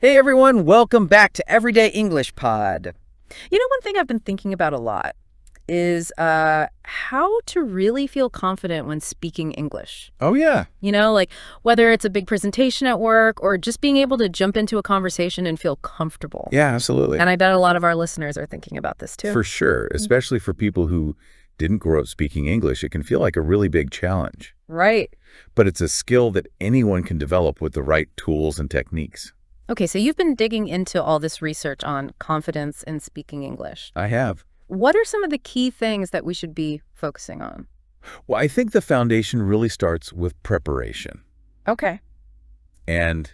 Hey everyone, welcome back to Everyday English Pod. One thing I've been thinking about a lot is how to really feel confident when speaking English. Oh yeah. Like whether it's a big presentation at work or just being able to jump into a conversation and feel comfortable. Yeah, absolutely. And I bet a lot of our listeners are thinking about this too. For sure, especially for people who didn't grow up speaking English, it can feel like a really big challenge. Right. But it's a skill that anyone can develop with the right tools and techniques. Okay, so you've been digging into all this research on confidence in speaking English. I have. What are some of the key things that we should be focusing on? Well, I think the foundation really starts with preparation. Okay. And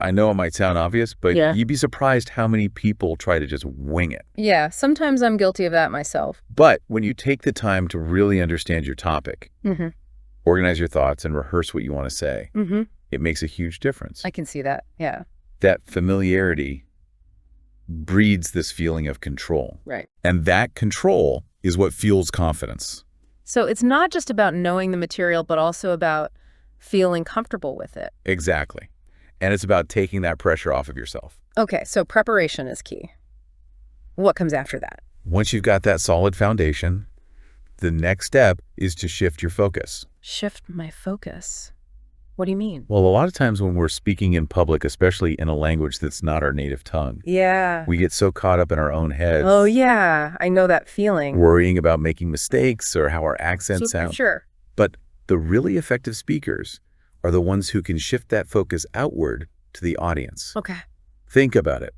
I know it might sound obvious, but Yeah. you'd be surprised how many people try to just wing it. Yeah, sometimes I'm guilty of that myself. But when you take the time to really understand your topic, Mm-hmm. organize your thoughts, and rehearse what you want to say, Mm-hmm. it makes a huge difference. I can see that. Yeah. That familiarity breeds this feeling of control. Right. And that control is what fuels confidence. So it's not just about knowing the material, but also about feeling comfortable with it. Exactly. And it's about taking that pressure off of yourself. Okay, so preparation is key. What comes after that? Once you've got that solid foundation, the next step is to shift your focus. Shift my focus. What do you mean? Well, a lot of times when we're speaking in public, especially in a language that's not our native tongue, Yeah. we get so caught up in our own heads, Oh, yeah. I know that feeling. worrying about making mistakes or how our accents sound. Sure. But the really effective speakers are the ones who can shift that focus outward to the audience. Okay. Think about it.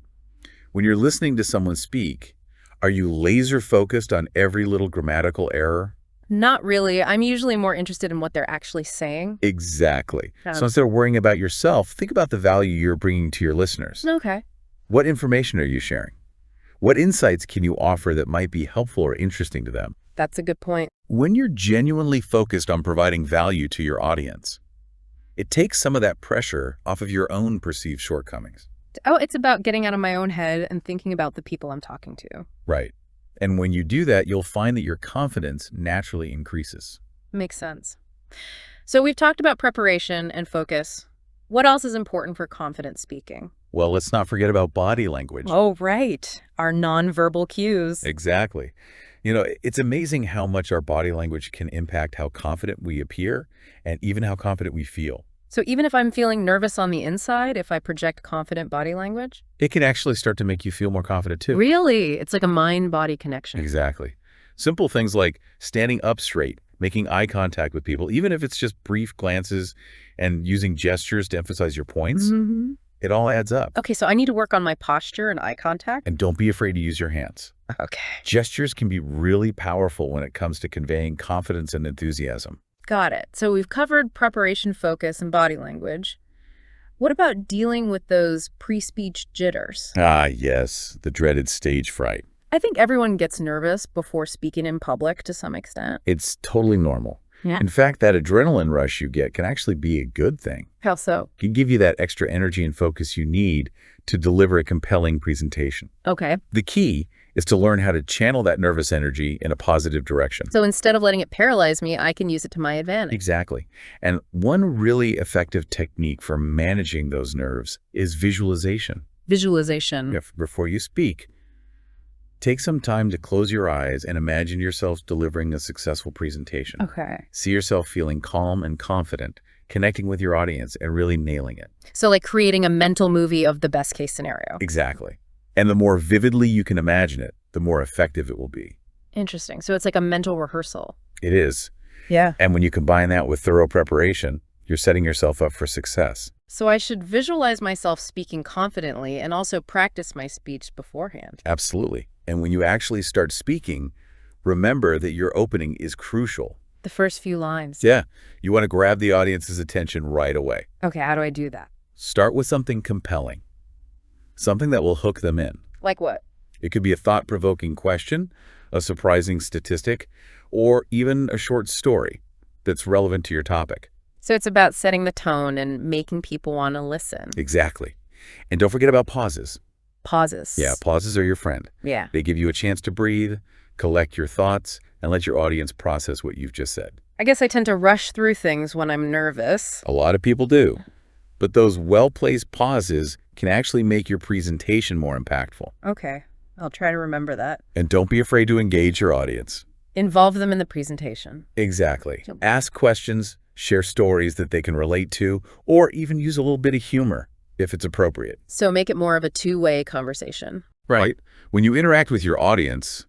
When you're listening to someone speak, are you laser focused on every little grammatical error? Not really. I'm usually more interested in what they're actually saying. Exactly. Yeah. So instead of worrying about yourself, think about the value you're bringing to your listeners. Okay. What information are you sharing? What insights can you offer that might be helpful or interesting to them? That's a good point. When you're genuinely focused on providing value to your audience, it takes some of that pressure off of your own perceived shortcomings. Oh, it's about getting out of my own head and thinking about the people I'm talking to. Right. And when you do that, you'll find that your confidence naturally increases. Makes sense. So we've talked about preparation and focus. What else is important for confident speaking? Well, let's not forget about body language. Oh, right. Our nonverbal cues. Exactly. It's amazing how much our body language can impact how confident we appear and even how confident we feel. So even if I'm feeling nervous on the inside, if I project confident body language? It can actually start to make you feel more confident too. Really? It's like a mind-body connection. Exactly. Simple things like standing up straight, making eye contact with people, even if it's just brief glances and using gestures to emphasize your points, it all adds up. Okay, so I need to work on my posture and eye contact? And don't be afraid to use your hands. Okay. Gestures can be really powerful when it comes to conveying confidence and enthusiasm. Got it. So we've covered preparation, focus, and body language. What about dealing with those pre-speech jitters? Ah, yes, the dreaded stage fright. I think everyone gets nervous before speaking in public to some extent. It's totally normal. Yeah. In fact, that adrenaline rush you get can actually be a good thing. How so? It can give you that extra energy and focus you need to deliver a compelling presentation. Okay. The key is to learn how to channel that nervous energy in a positive direction. So instead of letting it paralyze me, I can use it to my advantage. Exactly. And one really effective technique for managing those nerves is visualization. Visualization. Before you speak, take some time to close your eyes and imagine yourself delivering a successful presentation. Okay. See yourself feeling calm and confident, connecting with your audience and really nailing it. So like creating a mental movie of the best case scenario. Exactly. And the more vividly you can imagine it, the more effective it will be. Interesting. So it's like a mental rehearsal. It is. Yeah. And when you combine that with thorough preparation, you're setting yourself up for success. So I should visualize myself speaking confidently and also practice my speech beforehand. Absolutely. And when you actually start speaking, remember that your opening is crucial. The first few lines. Yeah. You want to grab the audience's attention right away. Okay, how do I do that? Start with something compelling, something that will hook them in. Like what? It could be a thought-provoking question, a surprising statistic, or even a short story that's relevant to your topic. So it's about setting the tone and making people want to listen. Exactly. And don't forget about pauses. Pauses. Yeah, pauses are your friend. Yeah. They give you a chance to breathe, collect your thoughts, and let your audience process what you've just said. I guess I tend to rush through things when I'm nervous. A lot of people do. but those well-placed pauses can actually make your presentation more impactful. Okay, I'll try to remember that. And don't be afraid to engage your audience. Involve them in the presentation. Exactly. Ask questions, share stories that they can relate to, or even use a little bit of humor if it's appropriate. So make it more of a two-way conversation. Right. When you interact with your audience,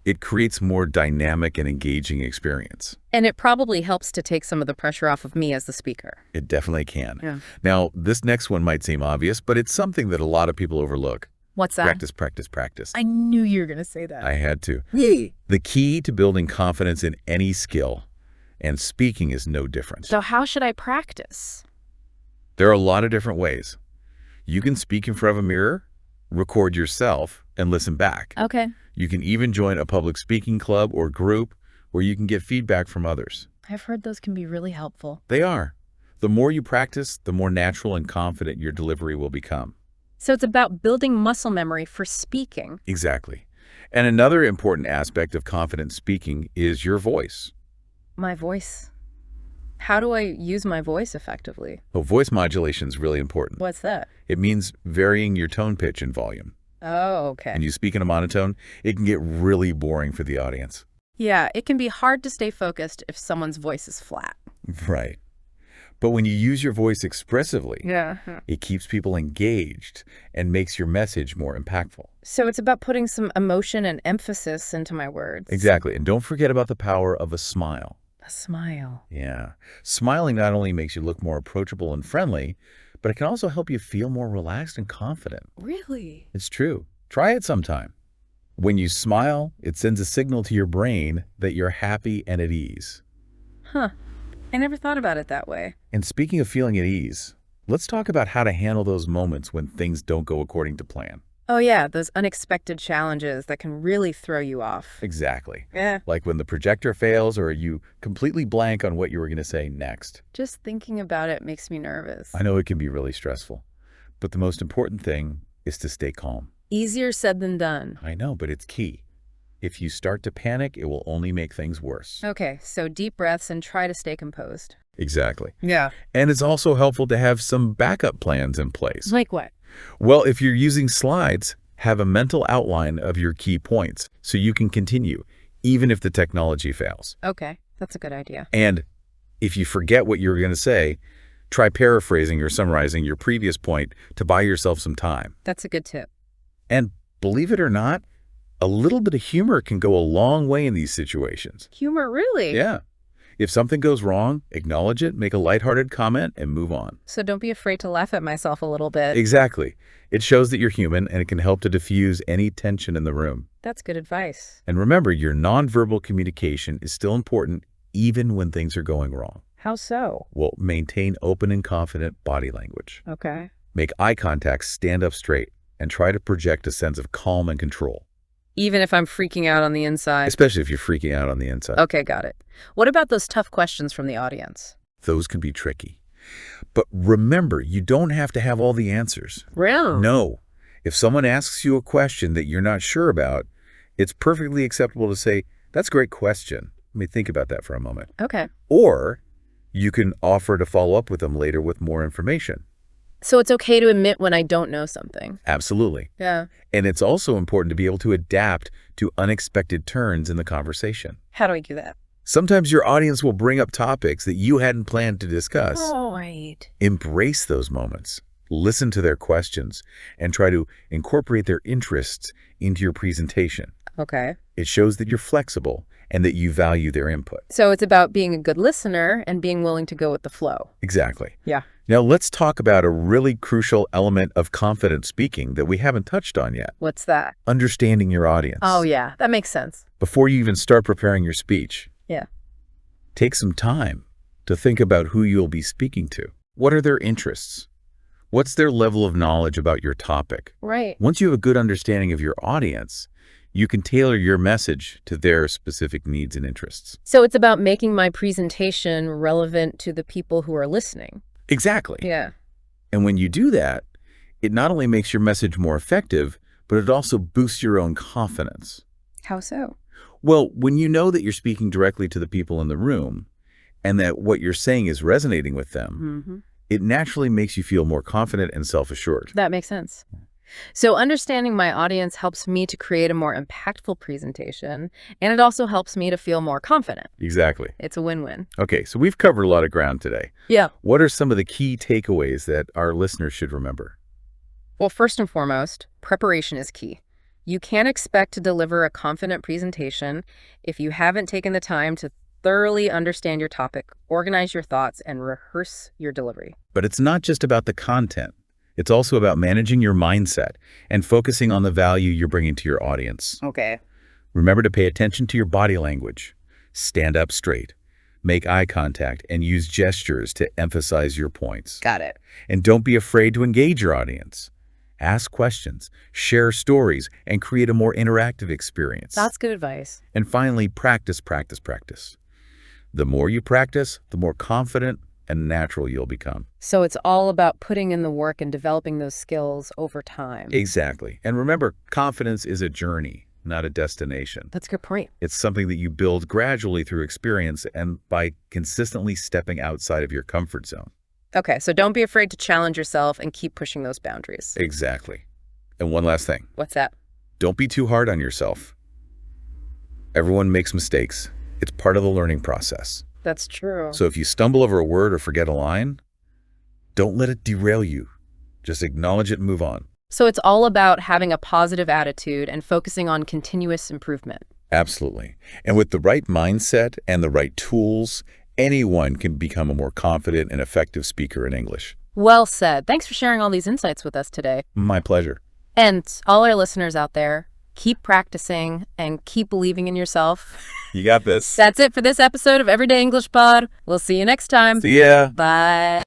it creates more dynamic and engaging experience. And it probably helps to take some of the pressure off of me as the speaker. It definitely can. Yeah. Now, this next one might seem obvious, but it's something that a lot of people overlook. What's that? Practice, practice, practice. I knew you were going to say that. I had to. Yay. The key to building confidence in any skill, and speaking is no different. So how should I practice? There are a lot of different ways. You can speak in front of a mirror, record yourself, and listen back. Okay. You can even join a public speaking club or group where you can get feedback from others. I've heard those can be really helpful. They are. The more you practice, the more natural and confident your delivery will become. So it's about building muscle memory for speaking. Exactly. And another important aspect of confident speaking is your voice. My voice. How do I use my voice effectively? Well, voice modulation is really important. What's that? It means varying your tone pitch and volume. Oh, okay. When you speak in a monotone, it can get really boring for the audience. Yeah, it can be hard to stay focused if someone's voice is flat. Right. But when you use your voice expressively, Yeah. it keeps people engaged and makes your message more impactful. So it's about putting some emotion and emphasis into my words. Exactly. And don't forget about the power of a smile. A smile. Yeah. Smiling not only makes you look more approachable and friendly, but it can also help you feel more relaxed and confident. Really? It's true. Try it sometime. When you smile, it sends a signal to your brain that you're happy and at ease. Huh. I never thought about it that way. And speaking of feeling at ease, let's talk about how to handle those moments when things don't go according to plan. Oh yeah, those unexpected challenges that can really throw you off. Exactly. Yeah. Like when the projector fails or you completely blank on what you were going to say next. Just thinking about it makes me nervous. I know it can be really stressful, but the most important thing is to stay calm. Easier said than done. I know, but it's key. If you start to panic, it will only make things worse. Okay, so deep breaths and try to stay composed. Exactly. Yeah. And it's also helpful to have some backup plans in place. Like what? Well, if you're using slides, have a mental outline of your key points so you can continue, even if the technology fails. Okay, that's a good idea. And if you forget what you were going to say, try paraphrasing or summarizing your previous point to buy yourself some time. That's a good tip. And believe it or not, a little bit of humor can go a long way in these situations. Humor, really? Yeah. If something goes wrong, acknowledge it, make a lighthearted comment, and move on. So don't be afraid to laugh at myself a little bit. Exactly. It shows that you're human, and it can help to diffuse any tension in the room. That's good advice. And remember, your nonverbal communication is still important even when things are going wrong. How so? Well, maintain open and confident body language. Okay. Make eye contact, stand up straight, and try to project a sense of calm and control. Even if I'm freaking out on the inside? Especially if you're freaking out on the inside. Okay, got it. What about those tough questions from the audience? Those can be tricky. But remember, you don't have to have all the answers. Really? No. If someone asks you a question that you're not sure about, it's perfectly acceptable to say, "That's a great question. Let me think about that for a moment." Okay. Or you can offer to follow up with them later with more information. So it's okay to admit when I don't know something? Absolutely. Yeah. And it's also important to be able to adapt to unexpected turns in the conversation. How do I do that? Sometimes your audience will bring up topics that you hadn't planned to discuss. Right. Embrace those moments. Listen to their questions and try to incorporate their interests into your presentation. Okay. It shows that you're flexible and that you value their input. So it's about being a good listener and being willing to go with the flow. Exactly. Yeah. Now let's talk about a really crucial element of confident speaking that we haven't touched on yet. What's that? Understanding your audience. Oh, yeah. That makes sense. Before you even start preparing your speech, Yeah. take some time to think about who you'll be speaking to. What are their interests? What's their level of knowledge about your topic? Right. Once you have a good understanding of your audience, you can tailor your message to their specific needs and interests. So it's about making my presentation relevant to the people who are listening. Exactly. Yeah. And when you do that, it not only makes your message more effective, but it also boosts your own confidence. How so? Well, when you know that you're speaking directly to the people in the room and that what you're saying is resonating with them, it naturally makes you feel more confident and self-assured. That makes sense. So understanding my audience helps me to create a more impactful presentation, and it also helps me to feel more confident. Exactly. It's a win-win. Okay, so we've covered a lot of ground today. Yeah. What are some of the key takeaways that our listeners should remember? Well, first and foremost, preparation is key. You can't expect to deliver a confident presentation if you haven't taken the time to thoroughly understand your topic, organize your thoughts, and rehearse your delivery. But it's not just about the content. It's also about managing your mindset and focusing on the value you're bringing to your audience. Okay. Remember to pay attention to your body language. Stand up straight. Make eye contact and use gestures to emphasize your points. Got it. And don't be afraid to engage your audience. Ask questions, share stories, and create a more interactive experience. That's good advice. And finally, practice, practice, practice. The more you practice, the more confident and natural you'll become. So it's all about putting in the work and developing those skills over time. Exactly. And remember, confidence is a journey, not a destination. That's a good point. It's something that you build gradually through experience and by consistently stepping outside of your comfort zone. Okay, so don't be afraid to challenge yourself and keep pushing those boundaries. Exactly. And one last thing. What's that? Don't be too hard on yourself. Everyone makes mistakes. It's part of the learning process. That's true. So if you stumble over a word or forget a line, don't let it derail you. Just acknowledge it and move on. So it's all about having a positive attitude and focusing on continuous improvement. Absolutely. And with the right mindset and the right tools, anyone can become a more confident and effective speaker in English. Well said. Thanks for sharing all these insights with us today. My pleasure. And all our listeners out there, keep practicing and keep believing in yourself. You got this. That's it for this episode of Everyday English Pod. We'll see you next time. See ya. Bye.